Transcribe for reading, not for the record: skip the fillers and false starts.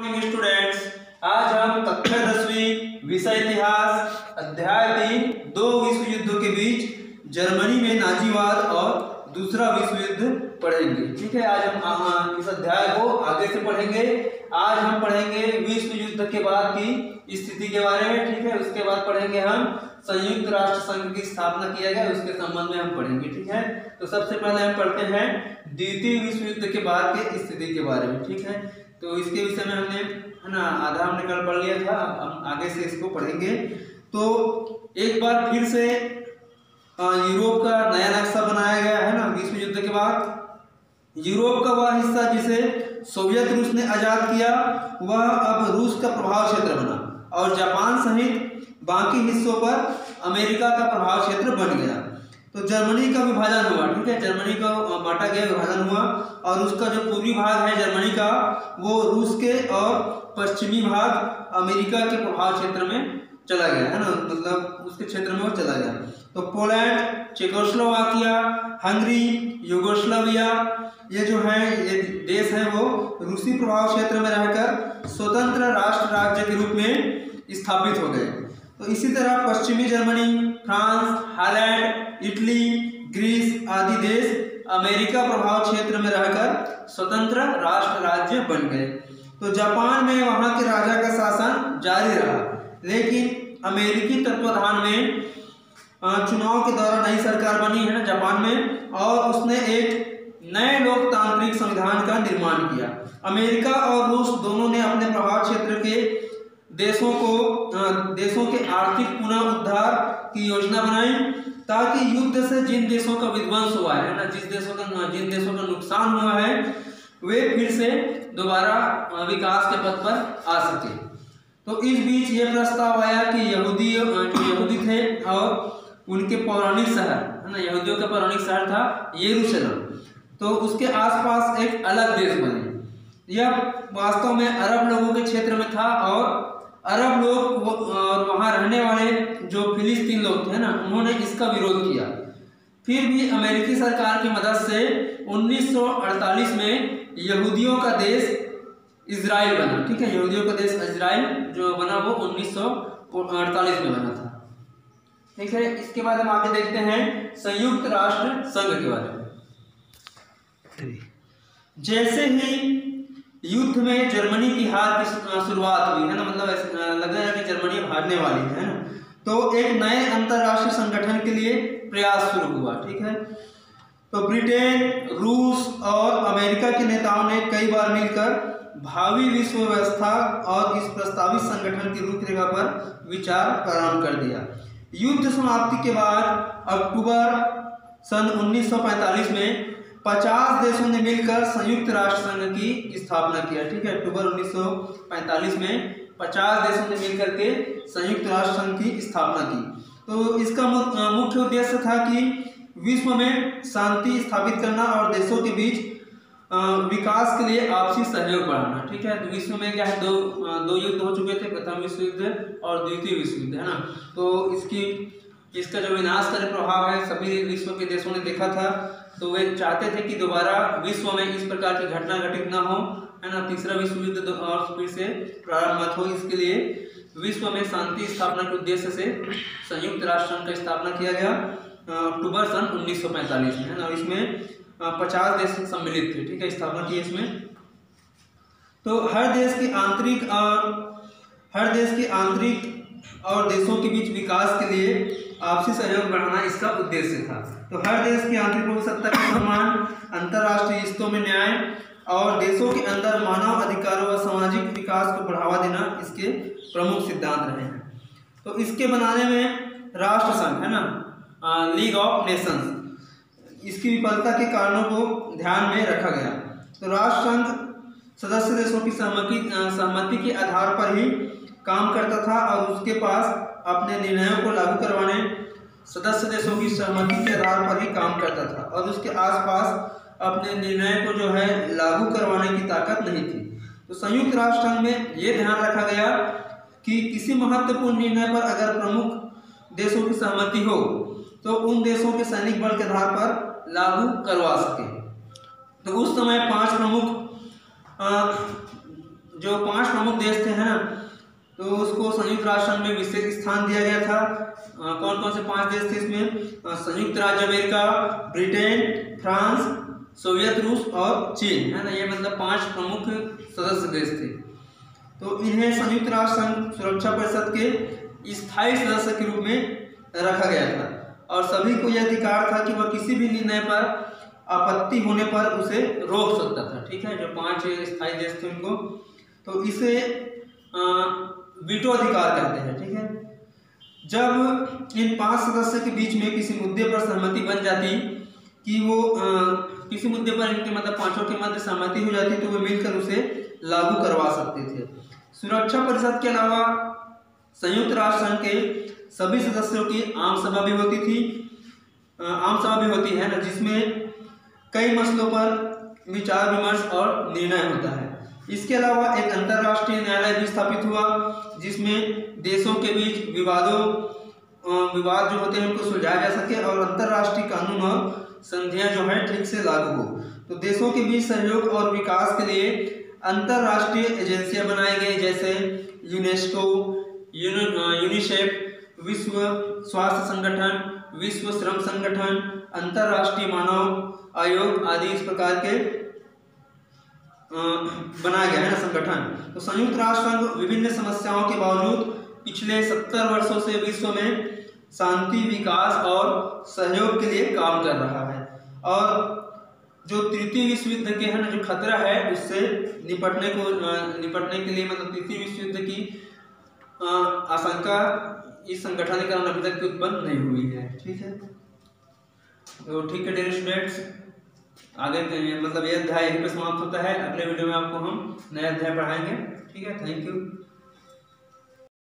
Students, आज हम कक्षा 10वीं विषय इतिहास अध्याय 3 दो विश्व युद्धों के बीच जर्मनी में नाजीवाद और दूसरा विश्व युद्ध पढ़ेंगे। ठीक है, आज हम इस अध्याय को आगे से पढ़ेंगे। आज हम पढ़ेंगे विश्व युद्ध के बाद की स्थिति के बारे में। ठीक है, उसके बाद पढ़ेंगे हम संयुक्त राष्ट्र संघ की स्थापना किया गया, उसके संबंध में हम पढ़ेंगे। ठीक है, तो सबसे पहले हम पढ़ते हैं द्वितीय विश्व युद्ध के बाद की स्थिति के बारे में। ठीक है, तो इसके विषय में हमने आधा हमने कल पढ़ लिया था, हम आगे से इसको पढ़ेंगे। तो एक बार फिर से यूरोप का नया नक्शा बनाया गया है ना। विश्व युद्ध के बाद यूरोप का वह हिस्सा जिसे सोवियत रूस ने आजाद किया वह अब रूस का प्रभाव क्षेत्र बना और जापान सहित बाकी हिस्सों पर अमेरिका का प्रभाव क्षेत्र बन गया। तो जर्मनी का विभाजन हुआ। ठीक है, जर्मनी का बांटा गया, विभाजन हुआ और उसका जो पूर्वी भाग है जर्मनी का वो रूस के और पश्चिमी भाग अमेरिका के प्रभाव क्षेत्र में चला गया है ना, मतलब उसके क्षेत्र में वो चला गया। तो पोलैंड, चेकोस्लोवाकिया, हंगरी, यूगोस्लाविया ये जो है ये देश है वो रूसी प्रभाव क्षेत्र में रहकर स्वतंत्र राष्ट्र राज्य के रूप में स्थापित हो गए। तो इसी तरह पश्चिमी Germany, France, Holland, Italy, Greece आदि देश अमेरिका प्रभाव क्षेत्र में रहकर स्वतंत्र राष्ट्र राज्य बन गए। तो जापान में वहां के राजा का शासन जारी रहा, लेकिन अमेरिकी तत्वाधान में चुनाव के द्वारा नई सरकार बनी है ना जापान में, और उसने एक नए लोकतांत्रिक संविधान का निर्माण किया। अमेरिका और रूस दोनों ने अपने प्रभाव क्षेत्र के देशों के आर्थिक पुनः उद्धार की योजना बनाई ताकि युद्ध से जिन देशों का विध्वंस हुआ है ना, जिन देशों का नुकसान हुआ है वे फिर से दोबारा विकास के पथ पर आ सके। तो इस बीच ये प्रस्ताव आया कि यहूदी थे और उनके पौराणिक शहर है ना, यहूदियों का पौराणिक शहर था यरूशलेम, तो उसके आसपास एक अलग देश बने। यह वास्तव में अरब लोगों के क्षेत्र में था और अरब लोग और वहाँ रहने वाले जो फिलिस्तीन लोग थे ना, उन्होंने इसका विरोध किया। फिर भी अमेरिकी सरकार की मदद से 1948 में यहूदियों का देश इजराइल बना। ठीक है, यहूदियों का देश इजराइल जो बना वो 1948 में बना था। ठीक है, इसके बाद हम आगे देखते हैं संयुक्त राष्ट्र संघ के बारे में। जैसे ही युद्ध में जर्मनी की हार की शुरुआत हुई है ना, मतलब लग रहा है कि जर्मनी हारने वाली है ना, तो एक नए अंतरराष्ट्रीय संगठन के लिए प्रयास शुरू हुआ। ठीक है, तो ब्रिटेन, रूस और अमेरिका के नेताओं ने कई बार मिलकर भावी विश्व व्यवस्था और इस प्रस्तावित संगठन की रूपरेखा पर विचार प्रारंभ कर दिया। युद्ध समाप्ति के बाद अक्टूबर सन 1945 में 50 देशों ने मिलकर संयुक्त राष्ट्र संघ की स्थापना किया। ठीक है, अक्टूबर 1945 में 50 देशों ने मिलकर के संयुक्त राष्ट्र संघ की स्थापना की। तो इसका मुख्य उद्देश्य था कि विश्व में शांति स्थापित करना और देशों के बीच विकास के लिए आपसी सहयोग बढ़ाना। ठीक है, तो विश्व में क्या है, दो युद्ध हो चुके थे, प्रथम विश्व युद्ध और द्वितीय विश्व युद्ध है ना। तो इसका जो विनाशकारी प्रभाव है सभी विश्व के देशों ने देखा था, तो वे चाहते थे कि दोबारा विश्व में इस प्रकार की घटना घटित ना हो है ना, तीसरा विश्व युद्ध और फिर से प्रारंभ मत हो। इसके लिए विश्व में शांति स्थापना के उद्देश्य से संयुक्त राष्ट्र संघ की स्थापना किया गया अक्टूबर सन 1945 में है ना। इसमें 50 देश सम्मिलित थे। ठीक है, स्थापना की इसमें। तो हर देश की आंतरिक और देशों के बीच विकास के लिए आपसी सहयोग बढ़ाना इसका उद्देश्य था। तो हर देश की आंतरिक प्रभुसत्ता का सम्मान, अंतर्राष्ट्रीय रिश्तों में न्याय और देशों के अंदर मानव अधिकारों व सामाजिक विकास को बढ़ावा देना इसके प्रमुख सिद्धांत रहे हैं। तो इसके बनाने में राष्ट्र संघ है ना, लीग ऑफ नेशंस, इसकी विफलता के कारणों को ध्यान में रखा गया। तो राष्ट्र संघ सदस्य देशों की सहमति के आधार पर ही काम करता था और उसके पास अपने निर्णयों को लागू करवाने सदस्य देशों की सहमति के आधार पर ही काम करता था और उसके आसपास अपने निर्णय को जो है लागू करवाने की ताकत नहीं थी। तो संयुक्त राष्ट्र संघ में ये ध्यान रखा गया कि किसी महत्वपूर्ण निर्णय पर अगर प्रमुख देशों की सहमति हो तो उन देशों के सैनिक बल के आधार पर लागू करवा सके। तो उस समय 5 प्रमुख जो 5 प्रमुख देश थे है ना, तो उसको संयुक्त राष्ट्र संघ में विशेष स्थान दिया गया था। कौन कौन से 5 देश थे इसमें? संयुक्त राज्य अमेरिका, ब्रिटेन, फ्रांस, सोवियत रूस और चीन, है ना। ये मतलब 5 प्रमुख सदस्य देश थे। तो इन्हें संयुक्त राष्ट्र संघ सुरक्षा परिषद के स्थायी सदस्य के रूप में रखा गया था और सभी को यह अधिकार था कि वह किसी भी निर्णय पर आपत्ति होने पर उसे रोक सकता था। ठीक है, जो 5 स्थायी देश थे उनको, तो इसे वीटो अधिकार कहते हैं। ठीक है, जब इन 5 सदस्यों के बीच में किसी मुद्दे पर सहमति बन जाती कि वो किसी मुद्दे पर इनके मतलब 5 के मध्य सहमति हो जाती, तो वे मिलकर उसे लागू करवा सकते थे। सुरक्षा परिषद के अलावा संयुक्त राष्ट्र संघ के सभी सदस्यों की आम सभा भी होती थी, आम सभा भी होती है ना, जिसमें कई मसलों पर विचार विमर्श और निर्णय होता है। इसके अलावा एक अंतर्राष्ट्रीय न्यायालय भी स्थापित हुआ, जिसमें देशों के बीच विवाद जो होते हैं उनको सुलझाया जा सके और अंतर्राष्ट्रीय कानून और संधियां जो है ठीक से लागू हो। तो देशों के बीच सहयोग और विकास के लिए अंतर्राष्ट्रीय एजेंसियां बनाई गई, जैसे यूनेस्को, यूनिसेफ, विश्व स्वास्थ्य संगठन, विश्व श्रम संगठन, अंतर्राष्ट्रीय मानव आयोग आदि इस प्रकार के बनाया गया है ना संगठन। तो संयुक्त राष्ट्र संघ विभिन्न समस्याओं के बावजूद पिछले 70 वर्षों से विश्व में शांति, विकास और सहयोग के लिए काम कर रहा है और जो तृतीय विश्व युद्ध के है ना जो खतरा है उससे निपटने के लिए मतलब तृतीय विश्व युद्ध की आशंका इस संगठन के कारण अभी तक उत्पन्न नहीं हुई है। ठीक है, तो ठीक है डियर स्टूडेंट्स, आगे मतलब यह अध्याय यहीं पे समाप्त होता है। अगले वीडियो में आपको हम नया अध्याय पढ़ाएंगे। ठीक है, थैंक यू।